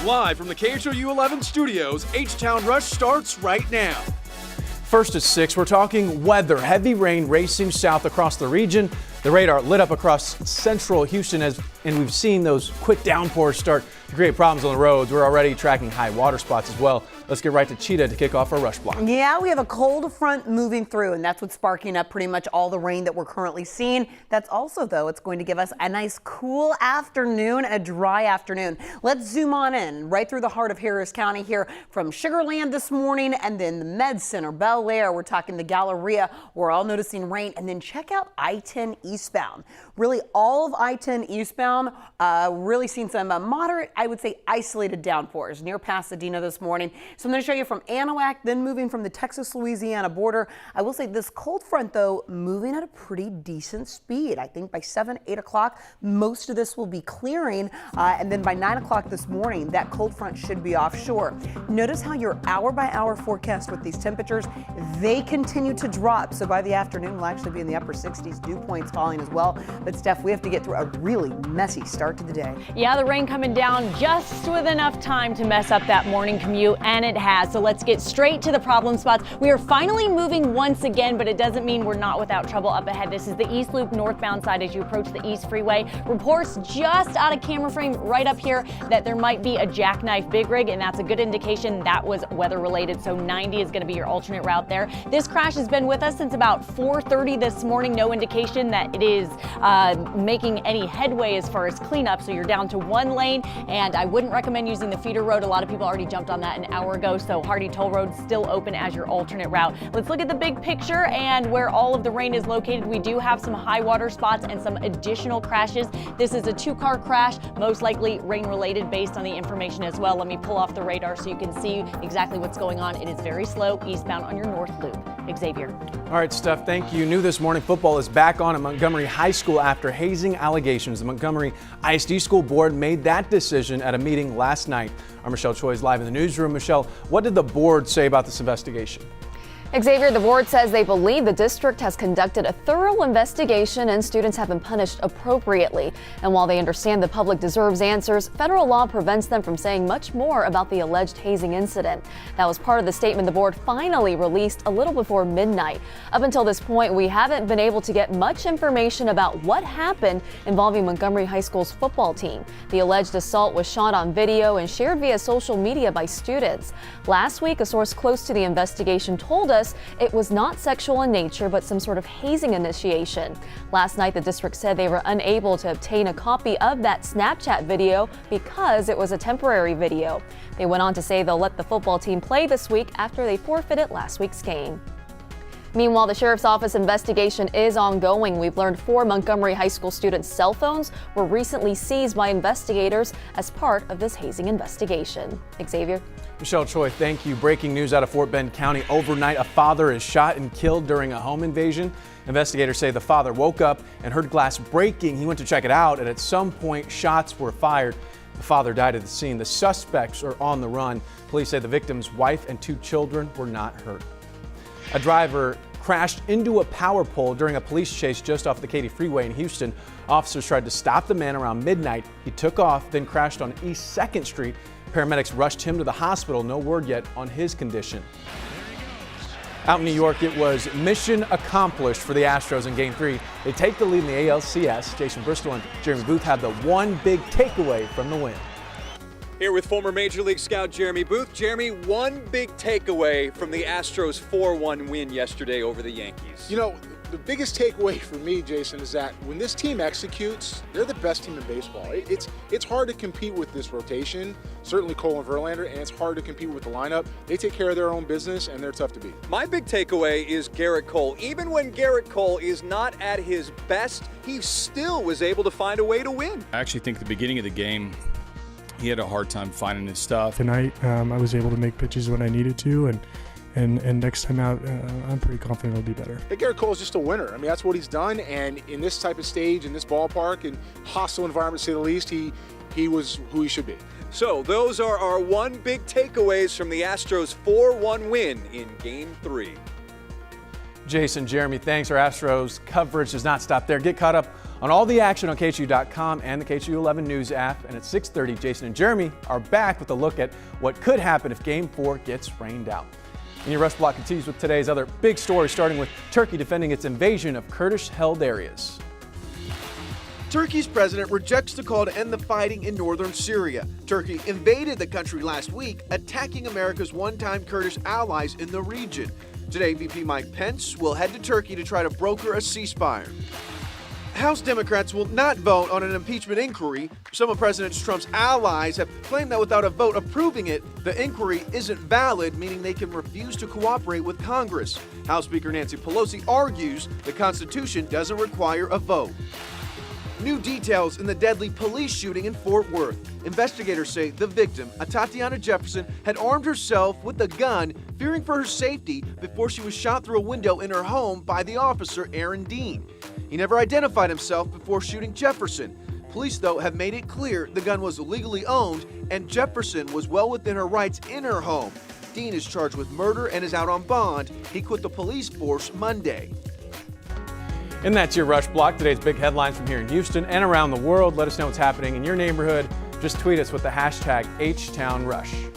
Live from the KHOU 11 studios, H-Town Rush starts right now. First at 6, we're talking weather. Heavy rain racing south across the region. The radar lit up across central Houston and we've seen those quick downpours start to create problems on the roads. We're already tracking high water spots as well. Let's get right to Cheetah to kick off our rush block. Yeah, we have a cold front moving through, and that's what's sparking up pretty much all the rain that we're currently seeing. That's also, though, it's going to give us a nice cool afternoon, a dry afternoon. Let's zoom on in right through the heart of Harris County here from Sugar Land this morning, and then the Med Center, Bel Air. We're talking the Galleria. We're all noticing rain, and then check out I-10 eastbound. Really, all of I-10 eastbound, really seeing some moderate, I would say, isolated downpours near Pasadena this morning. So I'm going to show you from Anahuac, then moving from the Texas-Louisiana border. I will say this cold front, though, moving at a pretty decent speed. I think by 7, 8 o'clock, most of this will be clearing. And then by 9 o'clock this morning, that cold front should be offshore. Notice how your hour-by-hour forecast with these temperatures, they continue to drop. So by the afternoon, we'll actually be in the upper 60s, dew points falling as well. But Steph, we have to get through a really messy start to the day. Yeah, the rain coming down just with enough time to mess up that morning commute, and it has. So let's get straight to the problem spots. We are finally moving once again, but it doesn't mean we're not without trouble up ahead. This is the East Loop northbound side as you approach the East Freeway. Reports just out of camera frame right up here that there might be a jackknife big rig, and that's a good indication that was weather related. So 90 is going to be your alternate route there. This crash has been with us since about 4:30 this morning. No indication that it is making any headway as far as cleanup. So you're down to one lane, and I wouldn't recommend using the feeder road. A lot of people already jumped on that an hour ago. So Hardy Toll Road still open as your alternate route. Let's look at the big picture and where all of the rain is located. We do have some high water spots and some additional crashes. This is a 2-car crash, most likely rain related based on the information as well. Let me pull off the radar so you can see exactly what's going on. It is very slow eastbound on your north loop. Xavier. All right, Steph, thank you. New this morning, football is back on at Montgomery High School after hazing allegations. The Montgomery ISD School Board made that decision at a meeting last night. Our Michelle Choi is live in the newsroom. Michelle, what did the board say about this investigation? Xavier, the board says they believe the district has conducted a thorough investigation and students have been punished appropriately. And while they understand the public deserves answers, federal law prevents them from saying much more about the alleged hazing incident. That was part of the statement the board finally released a little before midnight. Up until this point, we haven't been able to get much information about what happened involving Montgomery High School's football team. The alleged assault was shot on video and shared via social media by students. Last week, a source close to the investigation told us it was not sexual in nature, but some sort of hazing initiation. Last night, the district said they were unable to obtain a copy of that Snapchat video because it was a temporary video. They went on to say they'll let the football team play this week after they forfeited last week's game. Meanwhile, the sheriff's office investigation is ongoing. We've learned 4 Montgomery High School students' cell phones were recently seized by investigators as part of this hazing investigation. Xavier. Michelle Choi, thank you. Breaking news out of Fort Bend County overnight. A father is shot and killed during a home invasion. Investigators say the father woke up and heard glass breaking. He went to check it out, and at some point, shots were fired. The father died at the scene. The suspects are on the run. Police say the victim's wife and 2 children were not hurt. A driver crashed into a power pole during a police chase just off the Katy Freeway in Houston. Officers tried to stop the man around midnight. He took off, then crashed on East 2nd Street. Paramedics rushed him to the hospital. No word yet on his condition. Out in New York, it was mission accomplished for the Astros in Game 3. They take the lead in the ALCS. Jason Bristol and Jeremy Booth had the one big takeaway from the win. Here with former Major League scout Jeremy Booth. Jeremy, one big takeaway from the Astros 4-1 win yesterday over the Yankees. You know, the biggest takeaway for me, Jason, is that when this team executes, they're the best team in baseball. It's hard to compete with this rotation, certainly Cole and Verlander, and it's hard to compete with the lineup. They take care of their own business, and they're tough to beat. My big takeaway is Garrett Cole. Even when Garrett Cole is not at his best, he still was able to find a way to win. I actually think the beginning of the game, he had a hard time finding his stuff. Tonight, I was able to make pitches when I needed to, and next time out, I'm pretty confident it'll be better. Hey, Garrett Cole is just a winner. I mean, that's what he's done, and in this type of stage, in this ballpark, in hostile environment, to say the least, he was who he should be. So those are our one big takeaways from the Astros 4-1 win in Game 3. Jason, Jeremy, thanks. Our Astros coverage does not stop there. Get caught up on all the action on KHU.com and the KHU 11 News app. And at 6:30, Jason and Jeremy are back with a look at what could happen if Game 4 gets rained out. And your Rush Block continues with today's other big stories, starting with Turkey defending its invasion of Kurdish-held areas. Turkey's president rejects the call to end the fighting in northern Syria. Turkey invaded the country last week, attacking America's one-time Kurdish allies in the region. Today, VP Mike Pence will head to Turkey to try to broker a ceasefire. House Democrats will not vote on an impeachment inquiry. Some of President Trump's allies have claimed that without a vote approving it, the inquiry isn't valid, meaning they can refuse to cooperate with Congress. House Speaker Nancy Pelosi argues the Constitution doesn't require a vote. New details in the deadly police shooting in Fort Worth. Investigators say the victim, Tatiana Jefferson, had armed herself with a gun, fearing for her safety before she was shot through a window in her home by the officer, Aaron Dean. He never identified himself before shooting Jefferson. Police, though, have made it clear the gun was legally owned and Jefferson was well within her rights in her home. Dean is charged with murder and is out on bond. He quit the police force Monday. And that's your Rush Block. Today's big headlines from here in Houston and around the world. Let us know what's happening in your neighborhood. Just tweet us with the hashtag HTownRush.